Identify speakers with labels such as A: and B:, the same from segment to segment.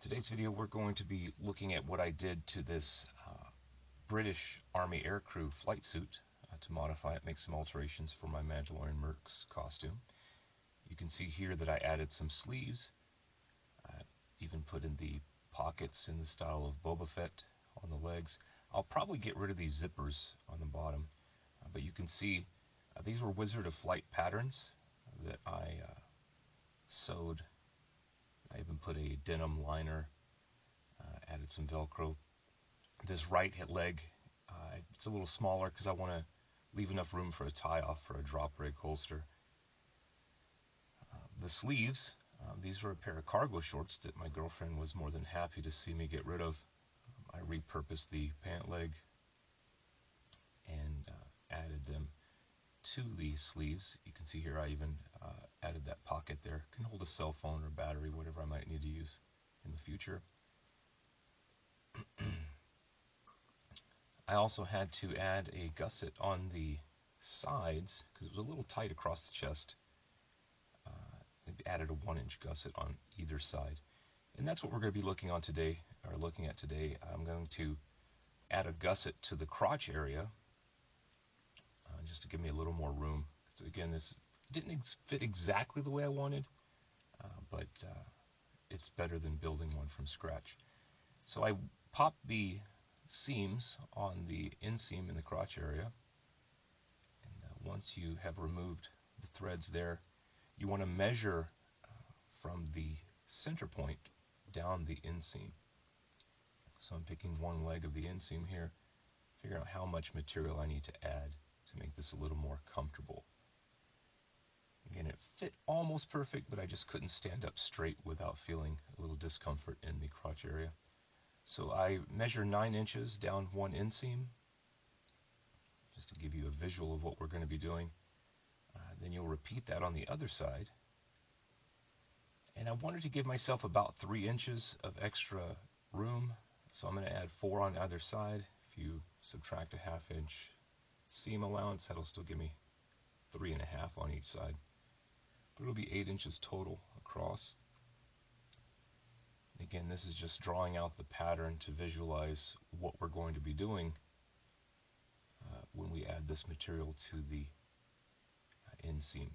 A: Today's video we're going to be looking at what I did to this British Army aircrew flight suit to modify it, make some alterations for my Mandalorian Mercs costume. You can see here that I added some sleeves, even put in the pockets in the style of Boba Fett on the legs. I'll probably get rid of these zippers on the bottom, but you can see these were Wizard of Flight patterns that I sewed. I even put a denim liner, added some Velcro. This right leg, it's a little smaller because I want to leave enough room for a tie-off for a drop rig holster. The sleeves, these were a pair of cargo shorts that my girlfriend was more than happy to see me get rid of. I repurposed the pant leg and added them to the sleeves. You can see here I even added that pocket there. Can hold a cell phone or battery, whatever I might need to use in the future. I also had to add a gusset on the sides because it was a little tight across the chest. I added a 1-inch gusset on either side, and that's what we're going to be looking at today. I'm going to add a gusset to the crotch area just to give me a little more room. So again, this didn't fit exactly the way I wanted, but it's better than building one from scratch. So I popped the seams on the inseam in the crotch area, and once you have removed the threads there, you want to measure from the center point down the inseam. So I'm picking one leg of the inseam here, figuring out how much material I need to add to make this a little more comfortable. Again, it fit almost perfect, but I just couldn't stand up straight without feeling a little discomfort in the crotch area. So I measure 9 inches down one inseam, just to give you a visual of what we're going to be doing. Then you'll repeat that on the other side. And I wanted to give myself about 3 inches of extra room, so I'm going to add 4 on either side. If you subtract a 1/2 inch seam allowance, that'll still give me 3.5 on each side. But it'll be 8 inches total across. And again, this is just drawing out the pattern to visualize what we're going to be doing when we add this material to the inseam.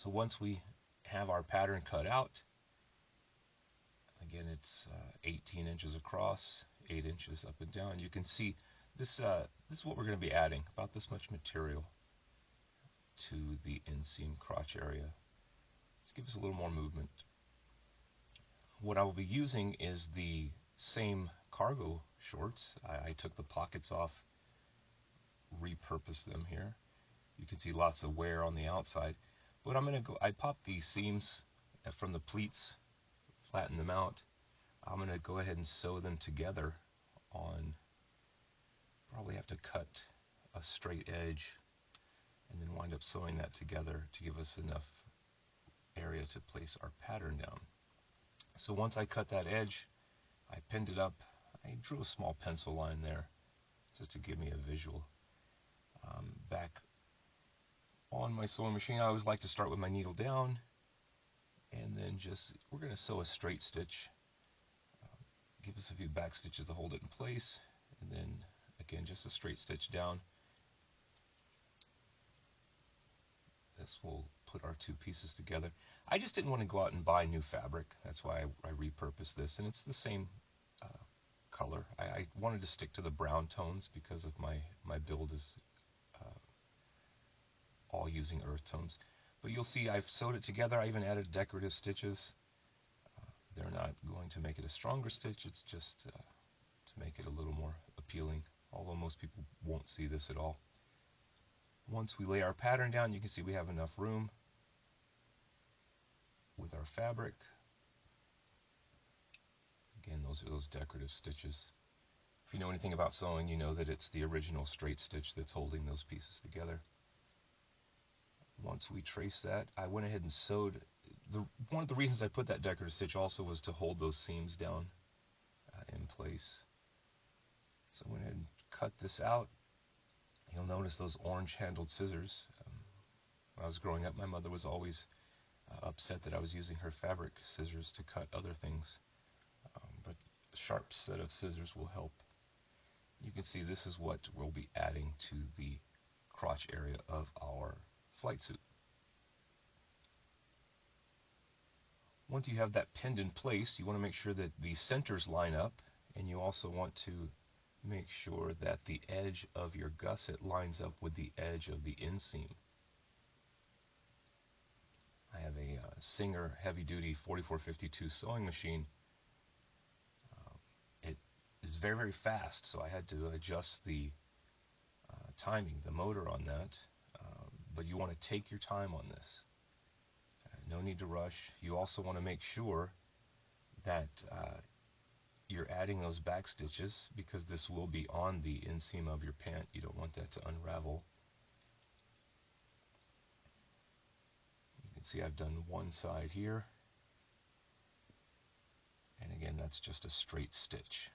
A: So once we have our pattern cut out, again it's 18 inches across, 8 inches up and down. You can see this is what we're going to be adding, about this much material to the inseam crotch area. Let's give us a little more movement. What I will be using is the same cargo shorts. I took the pockets off, repurposed them here. You can see lots of wear on the outside. But I popped the seams from the pleats, flatten them out. I'm going to go ahead and sew them together on, probably have to cut a straight edge and then wind up sewing that together to give us enough area to place our pattern down. So once I cut that edge, I pinned it up. I drew a small pencil line there just to give me a visual. Back on my sewing machine, I always like to start with my needle down, and then we're going to sew a straight stitch. Give us a few back stitches to hold it in place, and then again just a straight stitch down. This will put our two pieces together. I just didn't want to go out and buy new fabric. That's why I repurposed this, and it's the same color. I wanted to stick to the brown tones because of my build is all using earth tones. But you'll see I've sewed it together. I even added decorative stitches. They're not going to make it a stronger stitch, it's just to make it a little more appealing, although most people won't see this at all. Once we lay our pattern down, you can see we have enough room with our fabric. Again, those are those decorative stitches. If you know anything about sewing, you know that it's the original straight stitch that's holding those pieces together. Once we trace that, I went ahead and sewed. One of the reasons I put that decorative stitch also was to hold those seams down in place. So I went ahead and cut this out. You'll notice those orange-handled scissors. When I was growing up, my mother was always upset that I was using her fabric scissors to cut other things. sharp set of scissors will help. You can see this is what we'll be adding to the crotch area of our flight suit. Once you have that pinned in place, you want to make sure that the centers line up, and you also want to make sure that the edge of your gusset lines up with the edge of the inseam. I have a Singer heavy-duty 4452 sewing machine. It is very, very fast, so I had to adjust the timing, the motor on that. But you want to take your time on this. No need to rush. You also want to make sure that you're adding those back stitches, because this will be on the inseam of your pant. You don't want that to unravel. You can see I've done one side here, and again that's just a straight stitch.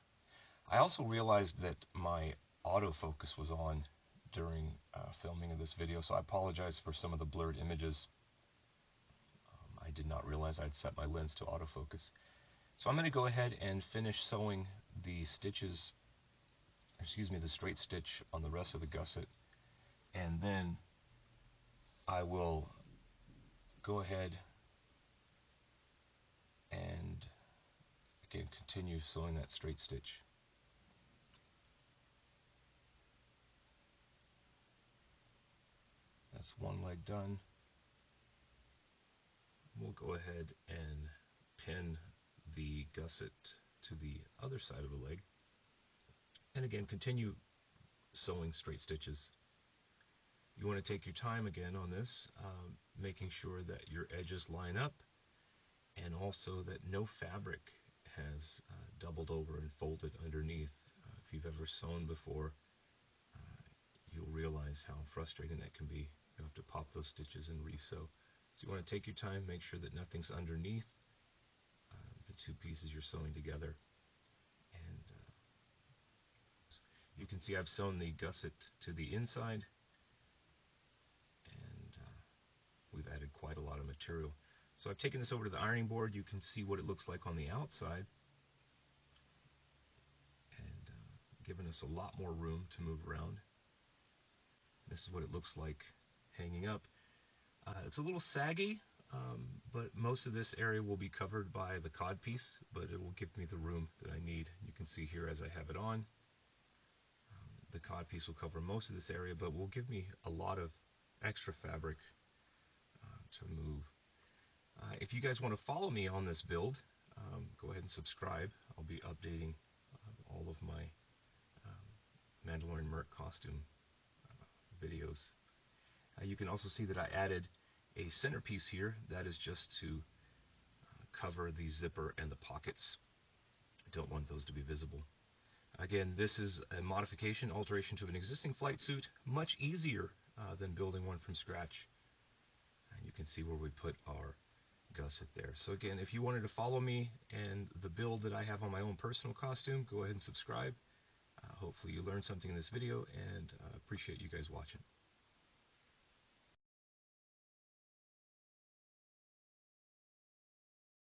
A: I also realized that my autofocus was on during filming of this video, so I apologize for some of the blurred images. I did not realize I'd set my lens to autofocus. So I'm going to go ahead and finish sewing the stitches, the straight stitch on the rest of the gusset, and then I will go ahead and again continue sewing that straight stitch. That's one leg done. We'll go ahead and pin the gusset to the other side of the leg, and again continue sewing straight stitches. You want to take your time again on this, making sure that your edges line up, and also that no fabric has doubled over and folded underneath. If you've ever sewn before, you'll realize how frustrating that can be. You have to pop those stitches and re-sew. So you want to take your time, make sure that nothing's underneath the two pieces you're sewing together. And you can see I've sewn the gusset to the inside, and we've added quite a lot of material. So I've taken this over to the ironing board. You can see what it looks like on the outside, and given us a lot more room to move around. This is what it looks like hanging up. It's a little saggy, but most of this area will be covered by the cod piece, but it will give me the room that I need. You can see here as I have it on, the cod piece will cover most of this area, but will give me a lot of extra fabric to move. If you guys want to follow me on this build, go ahead and subscribe. I'll be updating all of my Mandalorian merc costume videos. You can also see that I added a centerpiece here. That is just to cover the zipper and the pockets. I don't want those to be visible. Again, this is a modification, alteration to an existing flight suit, much easier than building one from scratch. And you can see where we put our gusset there. So again, if you wanted to follow me and the build that I have on my own personal costume, go ahead and subscribe. Hopefully you learned something in this video, and appreciate you guys watching.